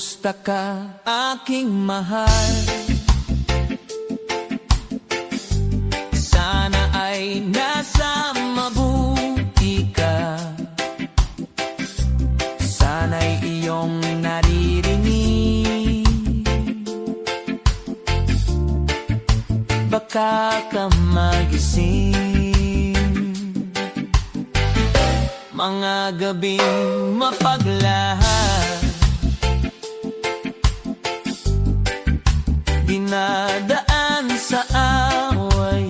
Kumusta ka, aking mahal? Sana ay nasa mabuti ka. Sana'y iyong naririnig, baka ka magising. Mga gabing mapaglahat, dinadaan sa away,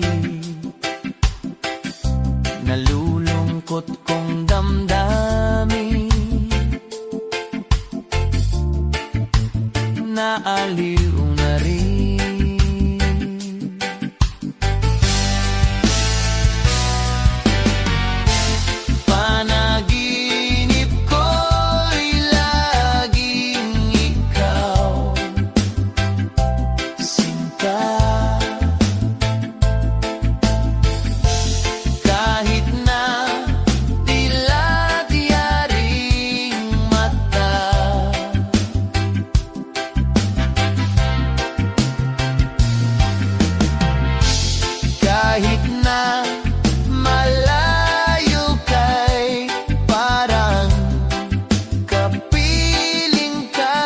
nalulungkot kong damdamin, naaliw na rin. Panaginip ko'y laging ikaw, sinta. Kahit na dilat-yaring mata, kahit na malayo kay parang kapiling ka,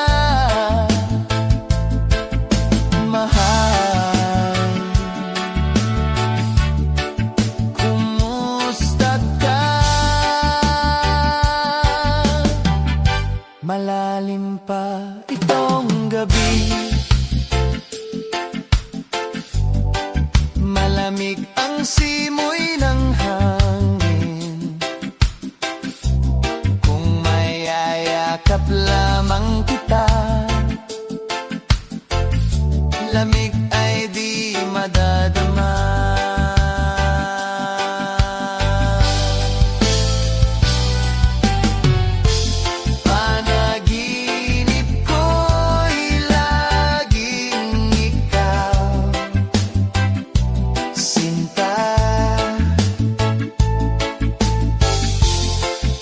mahal. Kumusta ka? Malalim pa itong gabi, malamig ang simoy ng hangin. Kung mayayakap lamang kita, lamig ay di madadama. Panaginip ko'y laging ikaw, sinta.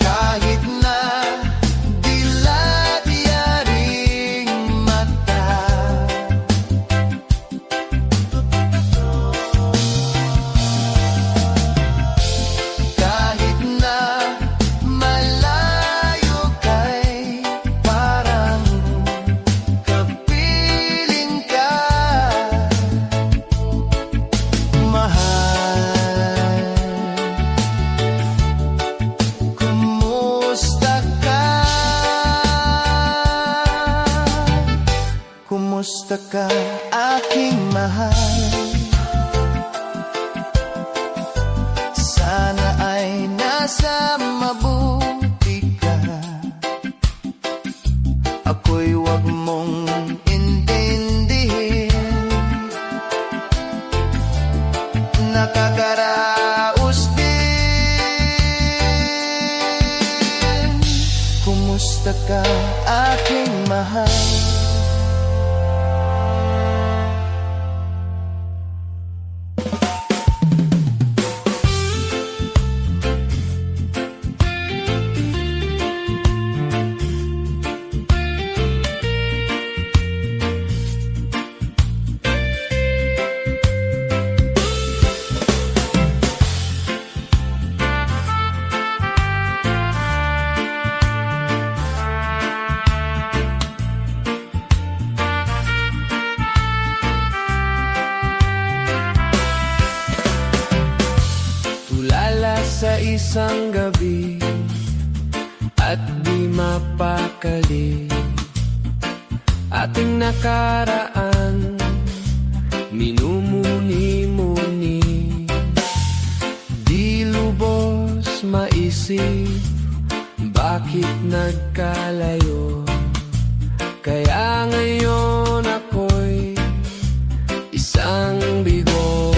Kahit na dilat-yaring mata, kahit na malayo kay parang kapiling ka, mahal. Kumusta ka? Kumusta ka, aking mahal? Sana ay nasa mabuti ka. Ako'y wag mong intindihin, nakakaraos din. Kumusta ka, aking mahal? Tulala sa isang gabi at di mapakali, ating nakaraan minumuni-muni, di lubos maisip bakit nagkalayo. Kaya ngayon ako'y isang bigo.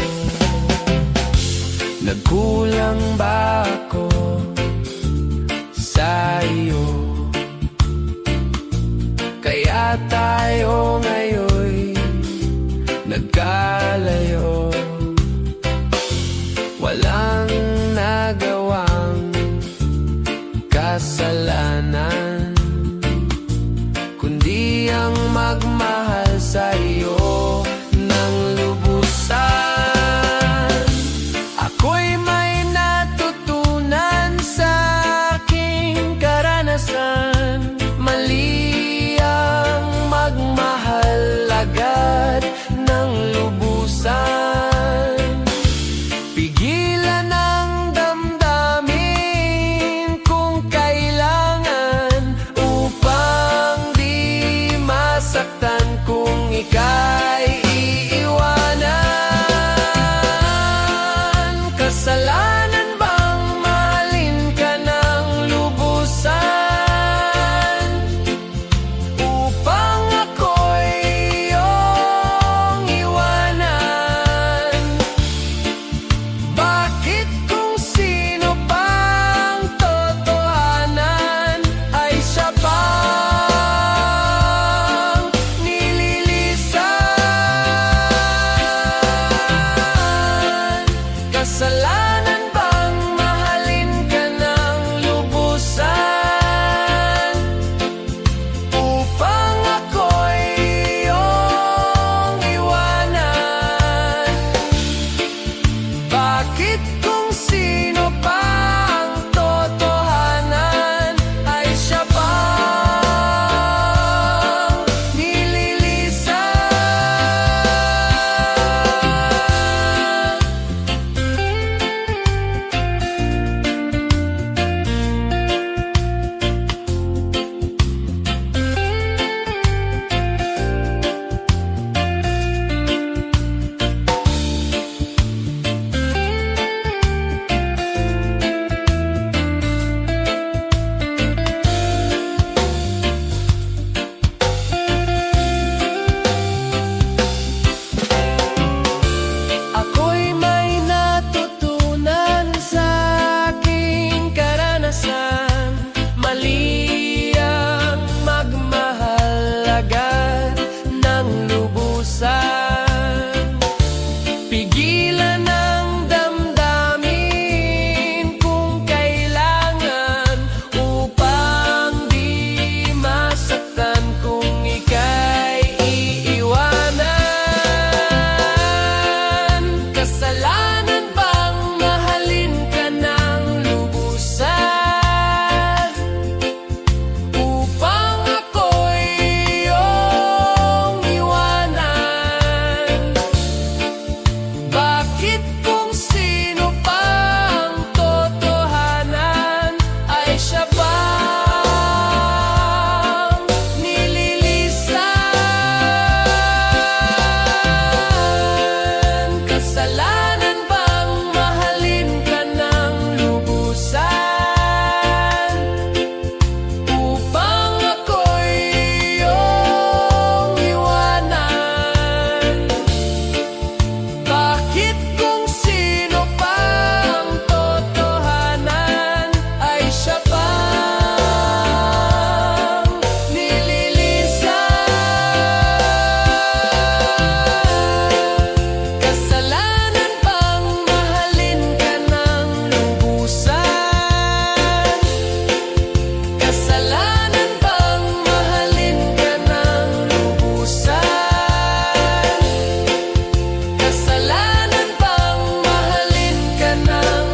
Nagkulang ba ako sa iyo? Kaya tayo ngayon'y nagkalayo. Walang nagawang kasalanan, kundi agad ng lubusan. Pigilan ang damdamin kung kailangan, upang di masaktan kung ika'y iiwanan. Kasalanan bang mahalin ka ng lubusan, upang ako'y iyong iwanan? Bakit kung sino pang totohanan ay siya pang nililisan? Kasalanan bang mahalin ka ng lubusan, upang ako'y iyong iwanan? Bakit kung sino pang totohanan ay siya pang nililisan? Ako'y may natutunan sa aking karanasan. Mali ang magmahal agad ng lubusan. Pigilan ang damdamin kung kailangan, upang di masaktan kung ika'y iiwanan. Kasalanan bang mahalin ka ng lubusan, upang ako'y iyong iwanan? Bakit kung sino pang totohanan ay siya pang nililisan? Kasalanan bang mahalin ka ng lubusan, upang ako'y iyong iwanan? Bakit kung sino pang totohanan ay siya pang nililisan? Kasalanan bang mahalin ka ng lubusan, kasalanan bang mahalin ka ng lubusan? Kasalanan bang mahalin ka ng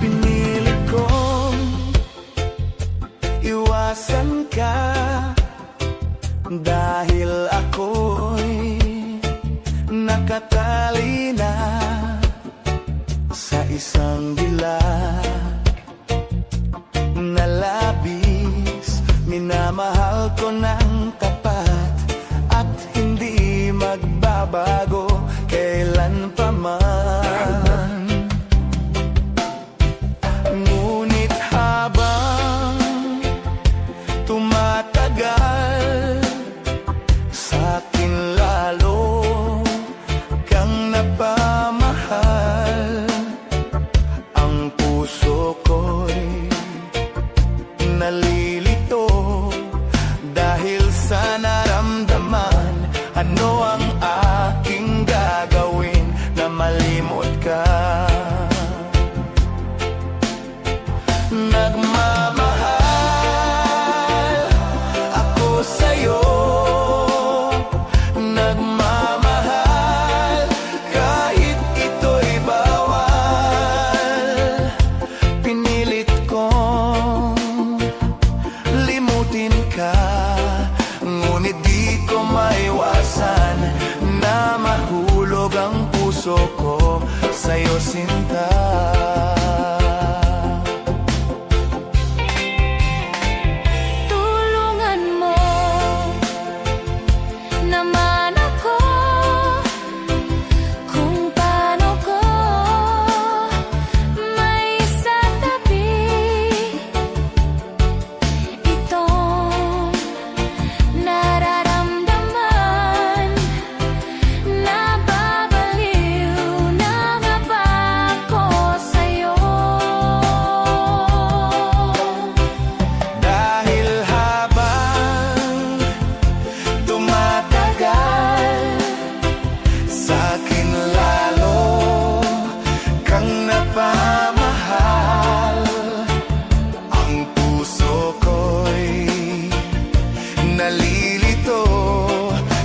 Pinili kong iwasan ka, dahil ako'y nakatali na sa isang dilag na labis. Minamahal ko ng tapat at hindi magbabago kailan pa man. Ngunit habang tumatagal, sa akin ano ang aking gagawin na malimot ka? Nagmamahal ako sa'yo, nagmamahal kahit ito'y bawal. Pinilit kong limutin ka, ngunit di ko maiwasan na mahulog ang puso ko sa'yo, sinta. Tulungan mo naman ako kung paano ko may satabi itong nararamdaman. Nababaliw na nga ba ako sa'yo? Dahil habang tumatagal, sa'kin lalo kang napamahal. Ang puso ko'y nalilito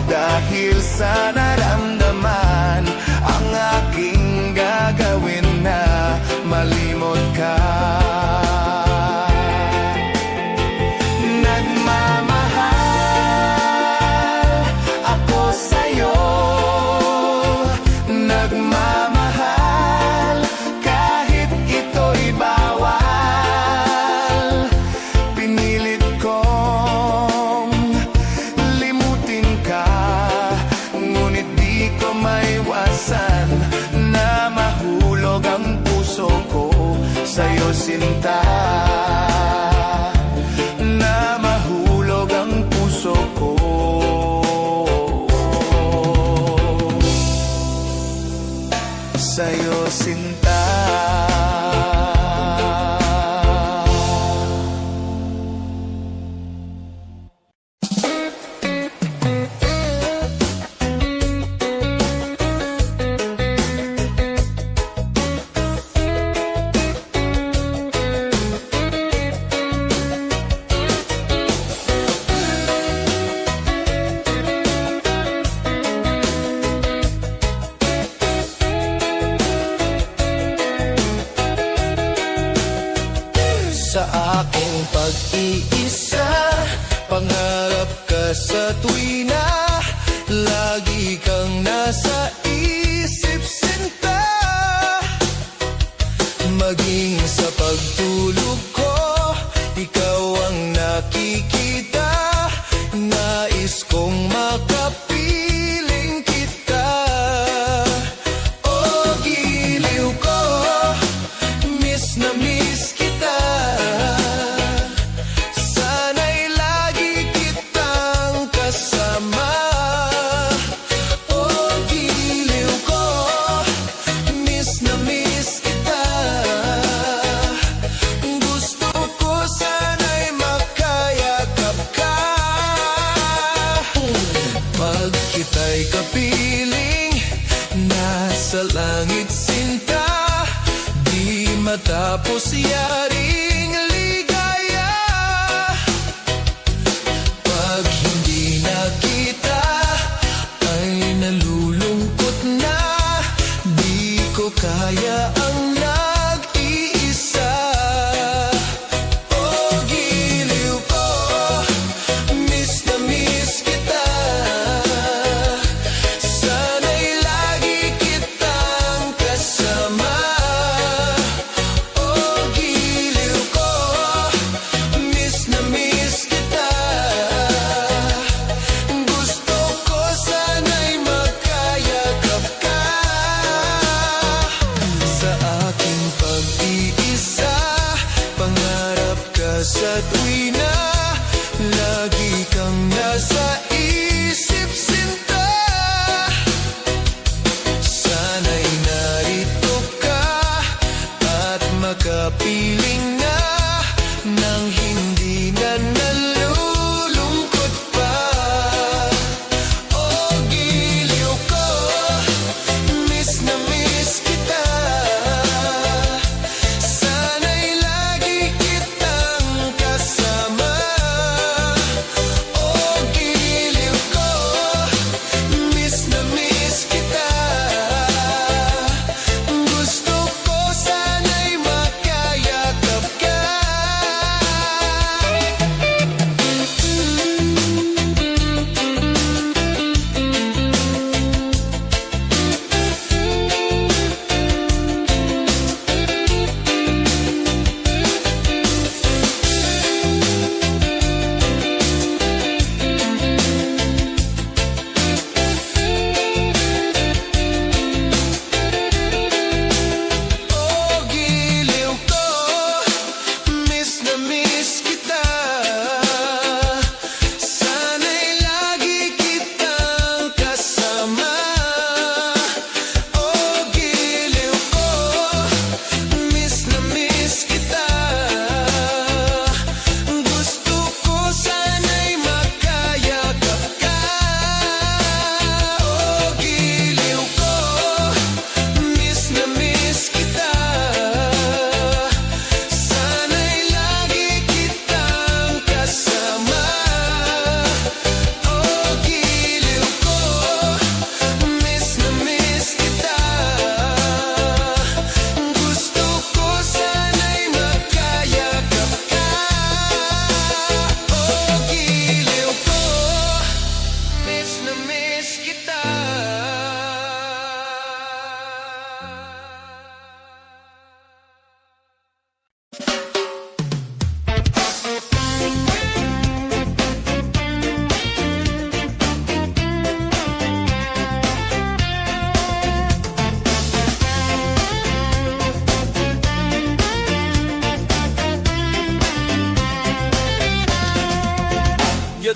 dahil sa naramdaman. Ang aking gagawin na malimot ka. Nagmamahal ako sa'yo, nagmamahal kahit ito'y bawal. Pinilit kong limutin ka, ngunit di ko maiwasan na mahulog ang puso ko sa'yo, sinta. Na mahulog ang puso ko sa'yo, sinta. Sa aking pag-iisa, pangarap ka sa tuwina, lagi kang nasa isip, sinta. Maging sa pagtulog ko, ikaw ang nakikita. Nais kong makapiling kita. Oh, giliw ko, miss na miss kita. Sana'y lagi kitang kasama. Oh, giliw ko, miss na miss kita. Gusto ko sana'y makayakap ka. Pag kita'y kapiling, nasa langit, sinta. Di matapos yaring ligaya. Pag hindi nakita, ay nalulungkot na. Di ko kaya ang nag-iisa. Oh, giliw ko, miss na miss kita. Sana'y lagi kitang kasama. Oh, giliw ko, miss na miss kita. Gusto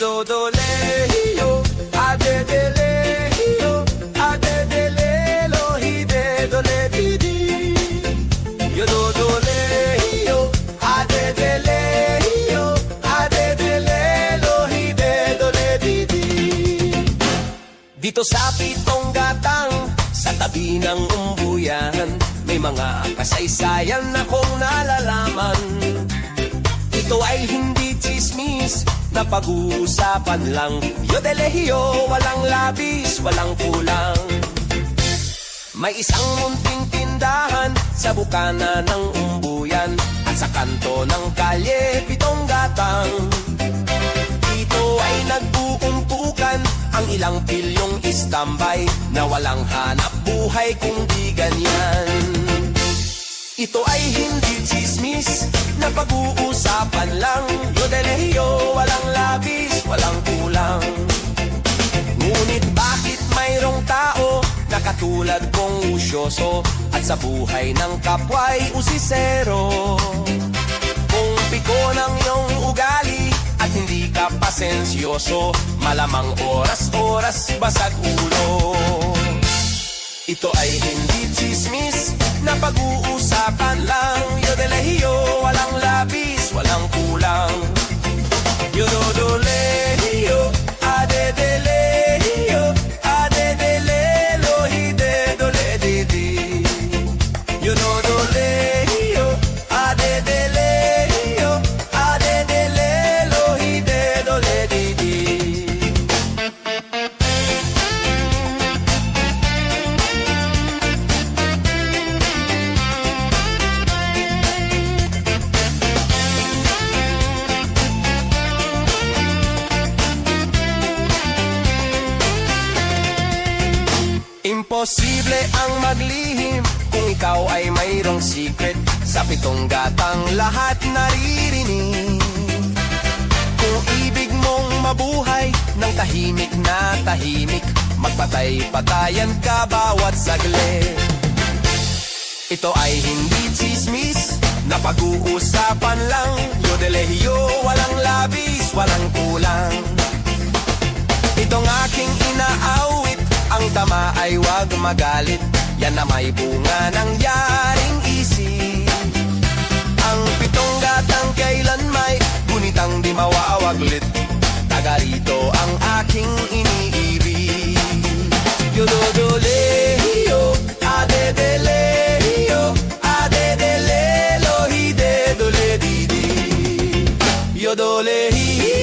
Yododoleyo, adedeleyo, adedelelo, hidedoledidi. Yododoleyo, adedeleyo, adedelelo, hidedoledidi. Dito sa Pitong Gatang, sa tabi ng umbuyan, may mga kasaysayan akong nalalaman. Ito ay hindi chismis na pag-uusapan lang. Yodelehiyo, walang labis, walang kulang. May isang munting tindahan sa bukana ng umbuyan at sa kanto ng kalye Pitong Gatang. Dito ay nagbuumpukan ang ilang pilyong istambay na walang hanap buhay kung di ganyan. Ito ay hindi chismis na pag-uusapan lang. Yodelehiyo, walang labis, walang kulang. Ngunit bakit mayroong tao na katulad kong usyoso at sa buhay ng kapwa'y usisero? Kung piko ng iyong ugali at hindi ka pasensyoso, malamang oras-oras basag ulo. Ito ay hindi chismis na pag-uusapan lang. Yodelehiyo, walang labis, walang kulang. Yododolehiyo, adedelehiyo, adedelelo, hidedoledidi. Yododolehiyo, adedelehiyo, adedelelo, hidedoledidi. Imposible ang maglihim kung ikaw ay mayroong secret. Sa Pitong Gatang lahat naririnig. Kung ibig mong mabuhay ng tahimik na tahimik, magpatay-patayan ka bawat saglit. Ito ay hindi chismis na pag-uusapan lang. Yodelehiyo, walang labis, walang kulang. Itong aking inaawit, ang tama ay wag magalit. Yan na may bunga ng yaring isip. Ang Pitong Gatang kailan may gunitang di mawawaglit. Taga rito ang aking iniibig. Yododolehiyo, adedelehiyo, adedelelo, hidedoledidi. Yodolehiyo,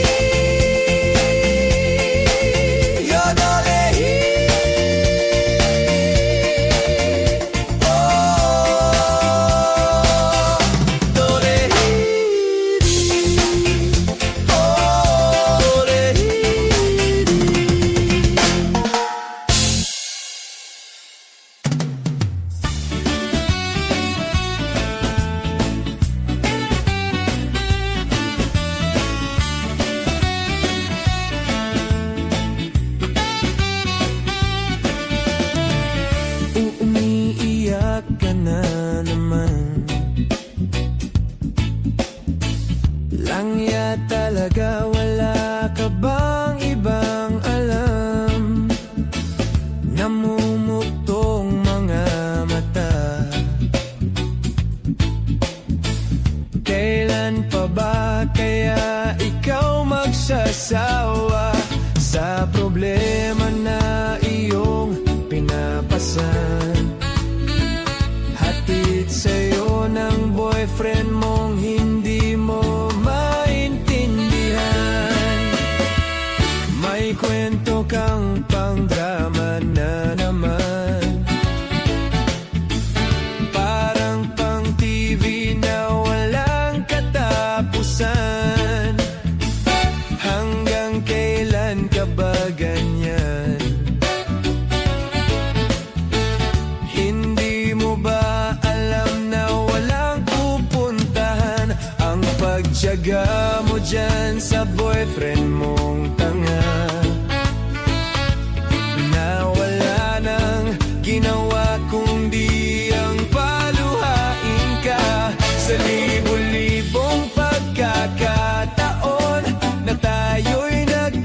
umiiyak ka na naman. Langya talaga, wala ka bang ibang alam? Namumuktong mga mata. Kailan pa ba kaya ikaw magsasawa sa problema na iyong pinapasan? Hatid sa'yo ng boyfriend mong hindi mo maintindihan. May kwento kang pang-drama na naman. Parang pang-TV na walang katapusan. Hanggang kailan ka ba ganyan? Hindi mo ba alam na walang pupuntahan ang pagtiyaga mo dyan sa boyfriend mong tanga? Na wala nang ginawa kundi ang paluhain ka sa libo-libong pagkakataon na tayo'y nag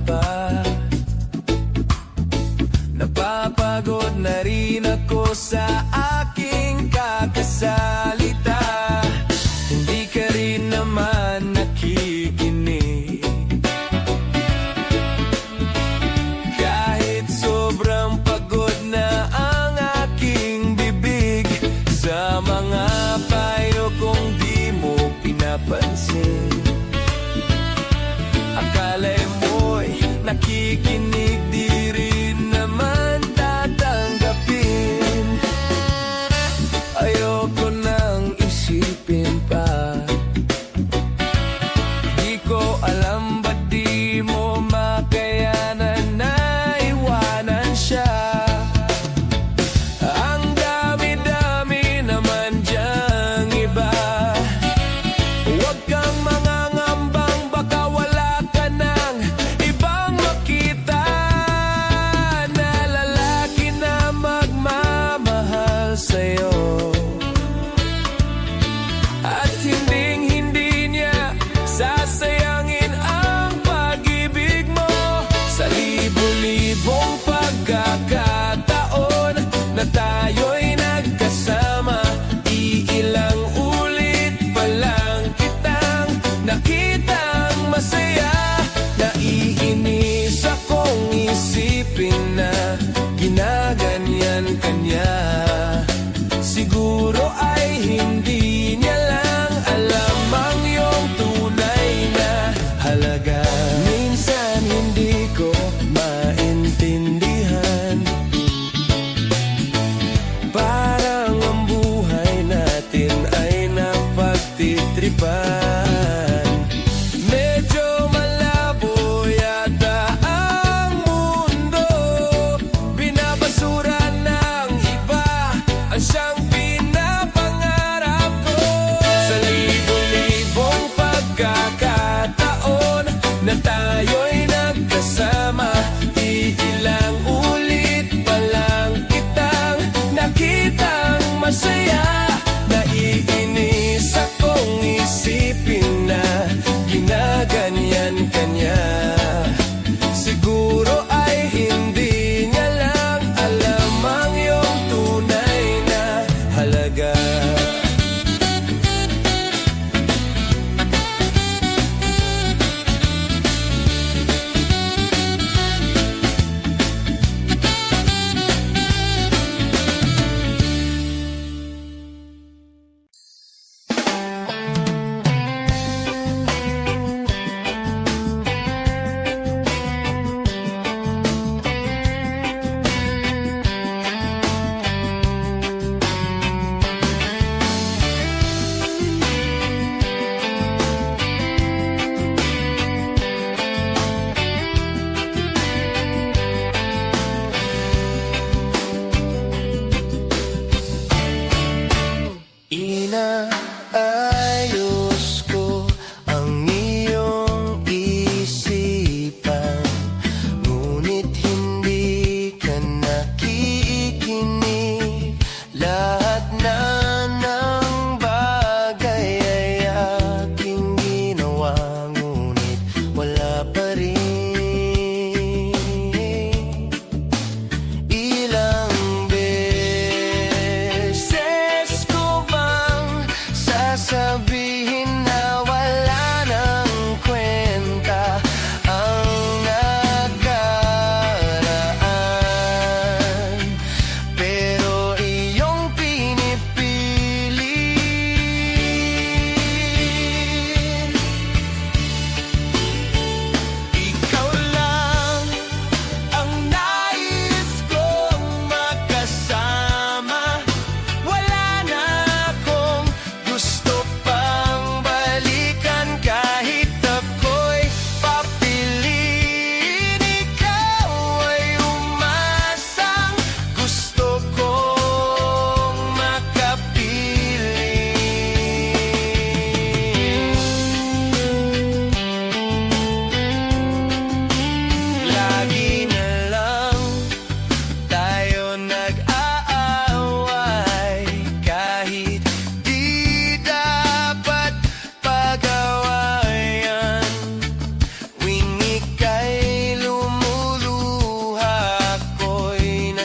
pa. Napapagod na rin ako sa aking kakasalita. Hindi ka rin naman nakikinig. Kahit sobrang pagod na ang aking bibig, sa mga payo kong di mo pinapansin. Akala'y mo'y nakikinig, di rin naman tatanggapin. Ayoko nang isipin pa. Di ko alam ba't di mo makayanan na iwanan siya. Ang dami-dami naman diyang iba. Huwag kang mangangambang, baka wala ka ng ibang makita.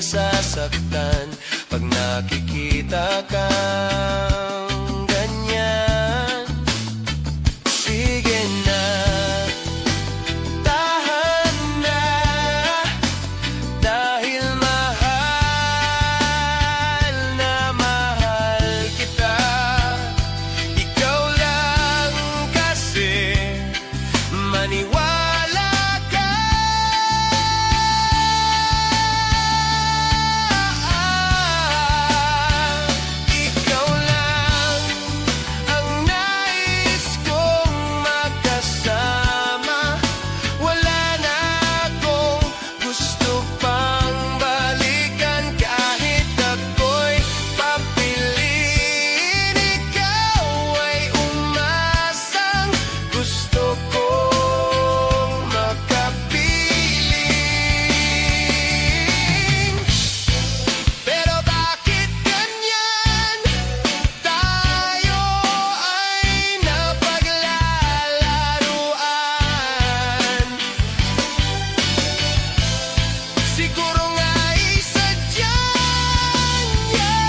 nasasaktan pag nakikita kang ganyan. Sige na, tahan na, dahil mahal na mahal kita. Ikaw lang kasi maniwala ka. Ikaw lang ang nais kong makasama. Wala na akong gusto pang balikan kahit ako'y papiliin. Ikaw ay umasang gusto kong makapiling. Pero bakit ganyan? Tayo ay napaglalaruan. Siguro nga'y sadya niya.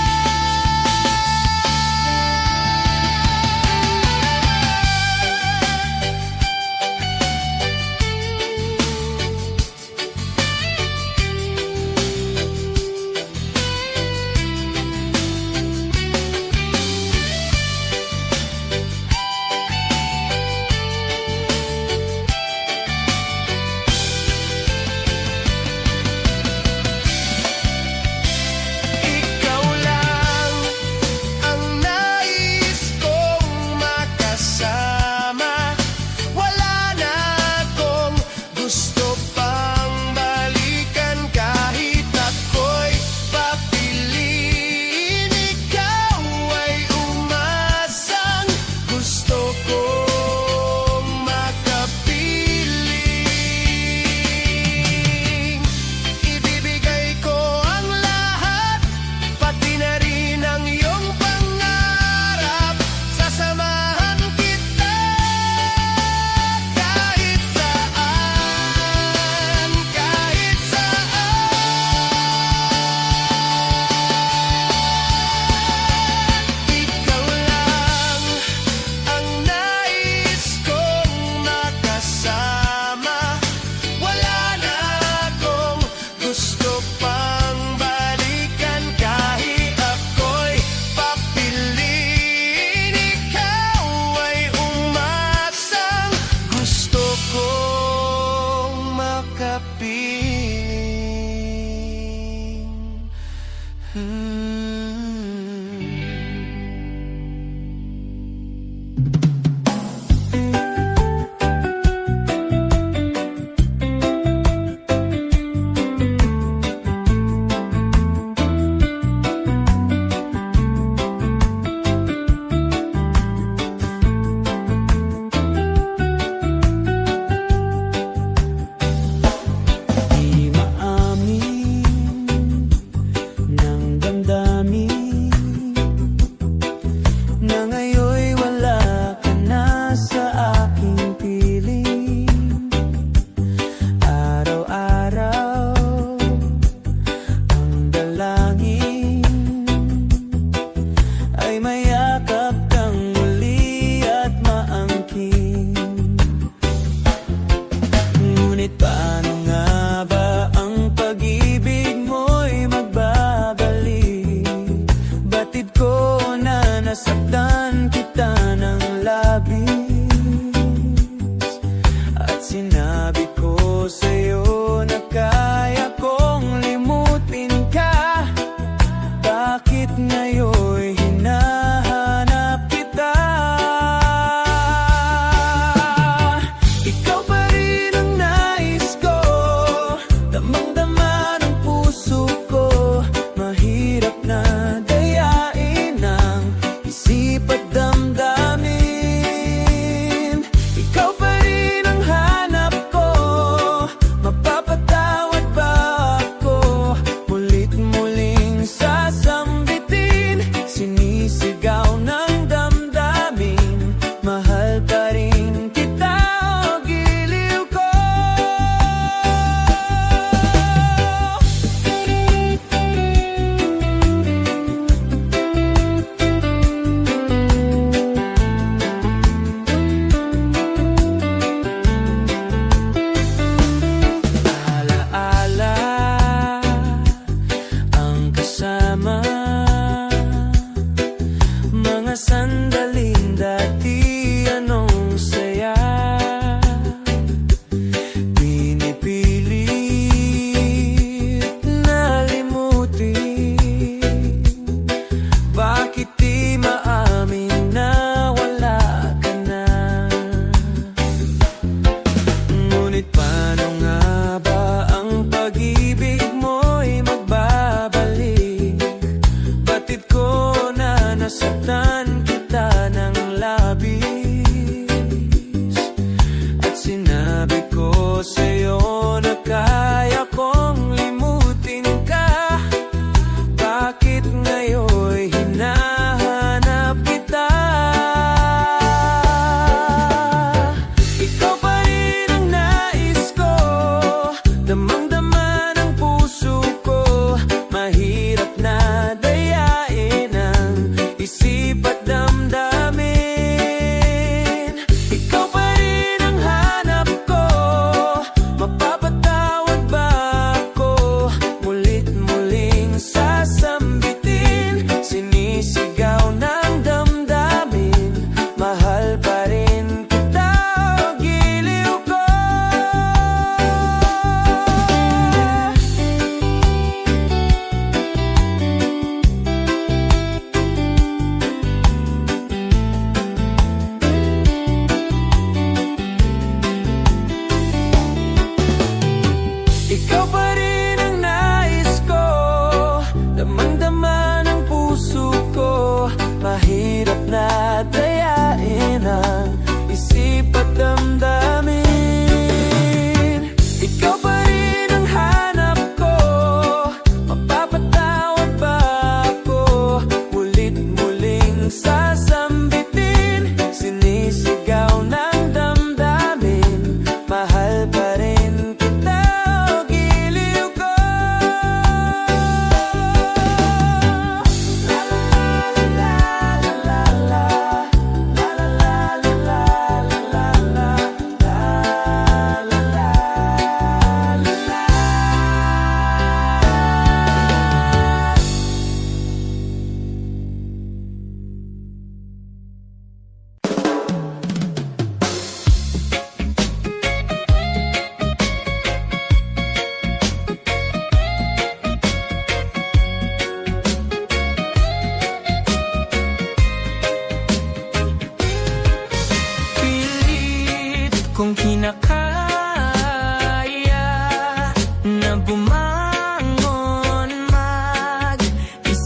Ikaw lang ang nais kong makasama. Wala na akong gusto pang balikan kahit ako'y papiliin. Ikaw ay umasang gusto kong makapiling. Ibibigay ko ang lahat, pati na rin ang iyong pangarap. Sasamahan kita kahit saan, kahit saan. Ikaw lang ang nais kong makasama. Wala na akong gusto pang balikan kahit ako'y papiliin. Ikaw ay umasang gusto kong makapiling.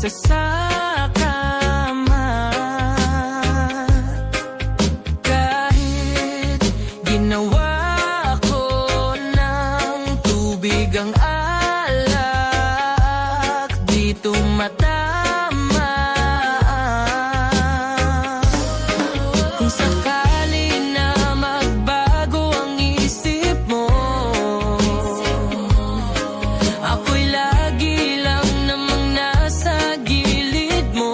isa sa kama. Kahit ginawa ko ng tubig ang alak, dito matama. Kung sakali na magbago ang isip mo, ako'y lagi lang namang nasa gilid mo.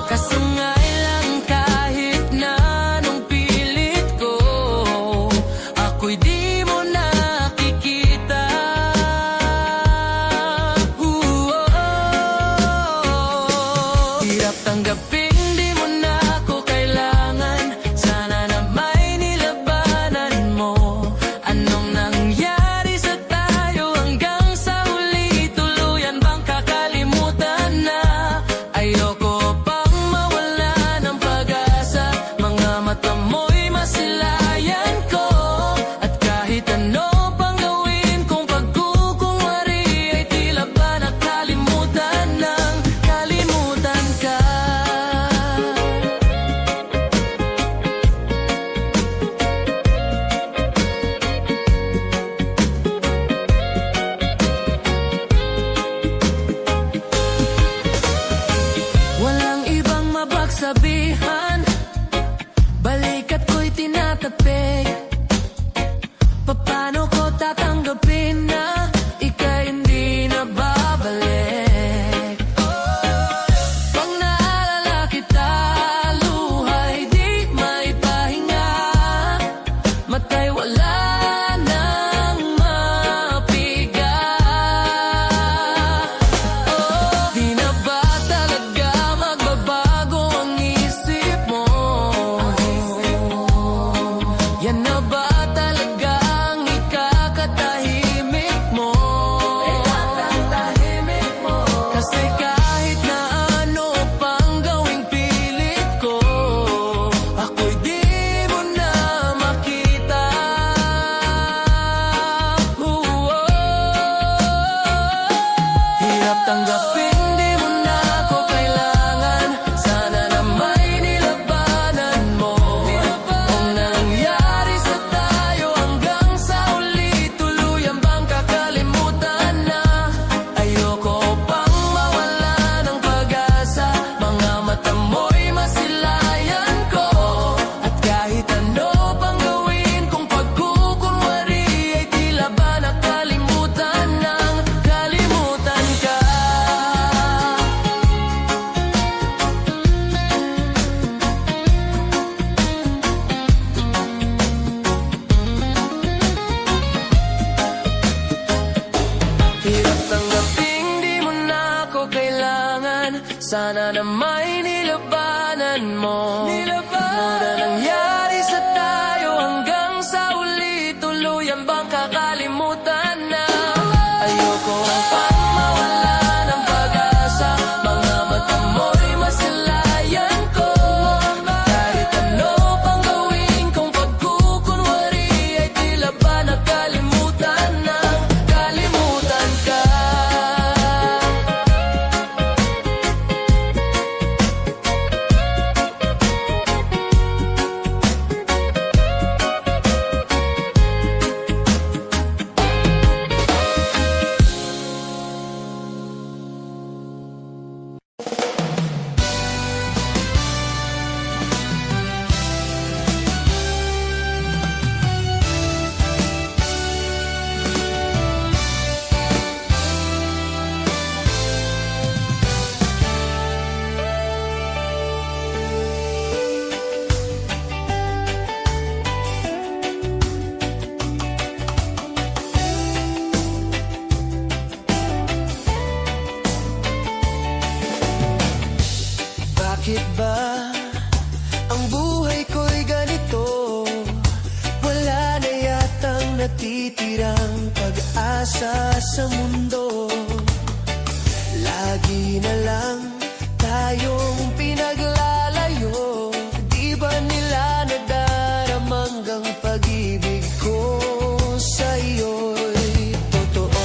Kasangay lang kahit na anong pilit ko, ako'y di mo nakikita. Hirap tanggapin, di mo na ako kailangan. Sana na may nilabanan mo. Anong nangyari sa tayo hanggang sa huli? Tuluyan bang kakalimutan na? Ayoko pang mawala ng pag-asa. Mga mata mo'y masilayan ko. At kahit ano pang gawin kong pagkukunwari, ay tila ba nakalimutan ng kalimutan ka. Walang ibang mapagsabihan, balikat ko'y tinatapik. Paano ko tatanggapin na ika'y hindi na babalik? Pag naalala kita, luhay di maipahinga. Mata'y wala nang mapiga. Di na ba talaga magbabago ang isip mo? Yan na ba talaga ang ikakatahimik mo? Kasi kahit na ano pang gawing pilit ko, ako'y di mo na makita. Hirap tanggapin, di mo na ako kailangan. Sana na may nilabanan mo. Ang nangyari sa tayo hanggang sa huli, tuluyan bang kakalimutan na? Ayoko pang mawala ng pag-asa. Mga mata mo'y masilayan ko. At kahit ano pang gawin kong pagkukunwari, ay tila ba nakalimutan ng kalimutan ka. Hirap tanggaping di mo na ako kailangan. Sana na may nilabanan mo. Ano na nangyari sa tayo hanggang sa huli, tuluyan bang kakalimutan na? Ayoko pang mawala ng pag-asa. Mga mata mo'y masilayan ko. Kahit ano pang gawin kong pagkukunwari, ay tila ba nakalimutan ng kalimutan ka. Bakit ba ang buhay ko'y ganito? Wala na yatang natitirang pag-asa sa mundo. Lagi na lang tayong pinaglalayo. Di ba nila nadaramang ang pag-ibig ko sa iyo'y totoo?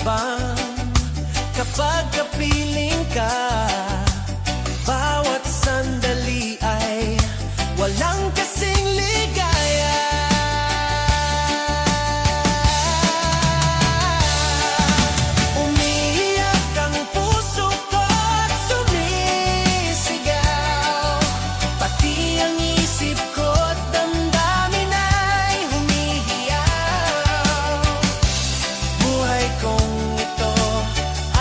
tabang kapag kapiling ka. Bawat sandali ay walang kasing ligaya. Umiiyak ang puso ko at sumisigaw. Pati ang isip ko at damdamin ay humihiyaw. Buhay kong ito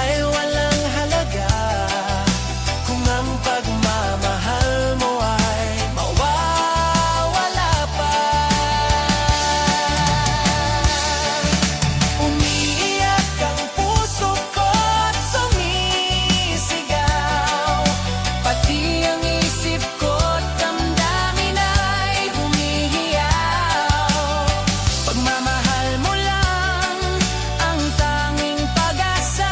ay walang halaga kung ang pagmamahal mo ay mawawala pa. Umiiyak ang puso ko at sumisigaw. Pati ang isip ko at damdamin ay humihiyaw. Pagmamahal mo lang ang tanging pag-asa.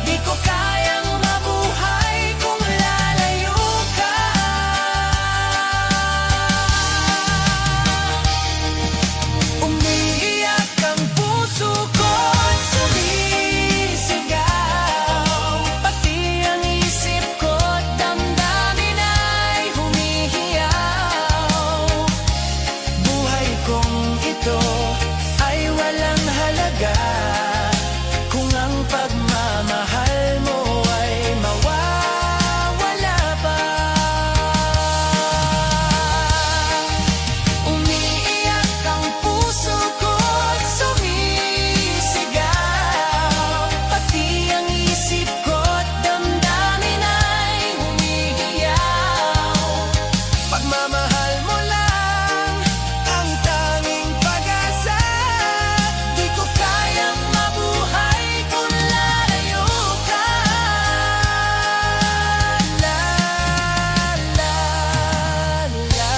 Di ko kayang mabuhay kung lalayo ka. Umiiyak ang puso ko at sumisigaw. Pati ang isip ko at damdamin ay humihiyaw. Buhay kong ito ay walang halaga kung ang pagmamahal mo ay mawawala pa. Umiiyak ang puso ko at sumisigaw. Pati ang isip ko at damdamin ay humihiyaw. Pagmamahal mo lang ang tanging pag-asa. Di ko kayang mabuhay kung lalayo ka. La, la, la.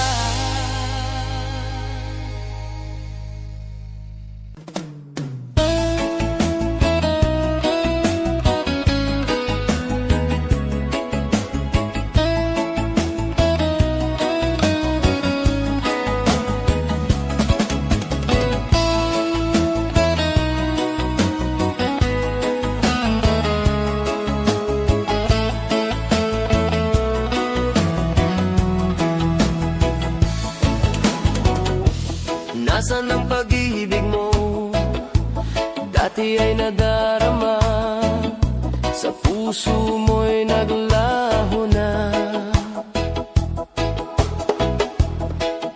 Nasaan ang pag-ibig mo? Dati ay nadarama, sa puso mo'y naglaho na.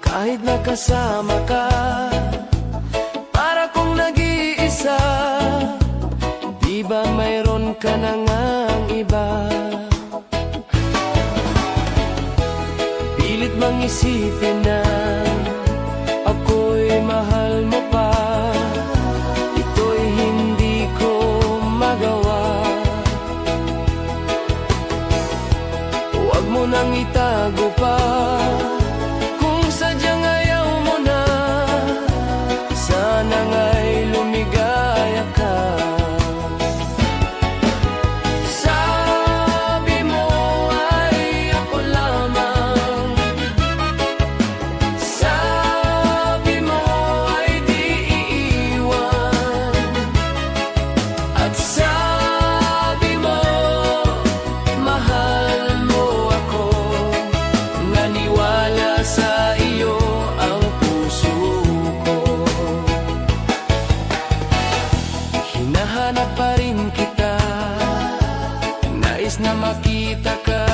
Kahit nakasama ka, para kong nag-iisa. Di ba mayroon ka na ngang iba? Pilit mang isipin na ako'y mahal mo pa. Ito'y hindi ko magawa. Huwag mo nang itago pa. Kung sadyang ayaw mo na, sana nga'y lumigaya ka. Sabi mo ay ako lamang. Sabi mo ay di iiwan. At sabi mo mahal mo ako. Naniwala sa iyo ang puso ko. Hinahanap pa rin kita. Nais na makita ka